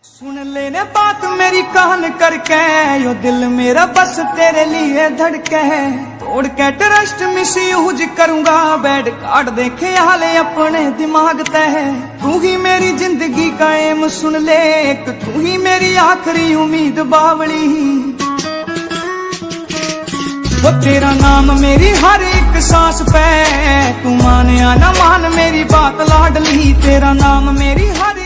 सुन लेने बात मेरी कान करके, यो दिल मेरा बस तेरे लिए धड़के है। तोड़ के ट्रस्ट मिस यूज करूंगा, बेड कार्ड देखे हाले अपने दिमाग तय। तू ही मेरी जिंदगी का एम सुन ले, एक तू ही मेरी आखिरी उम्मीद बावली। वो तेरा नाम मेरी हर एक सांस पे, तू मान या ना मान मेरी बात लाडली। तेरा नाम मेरी हर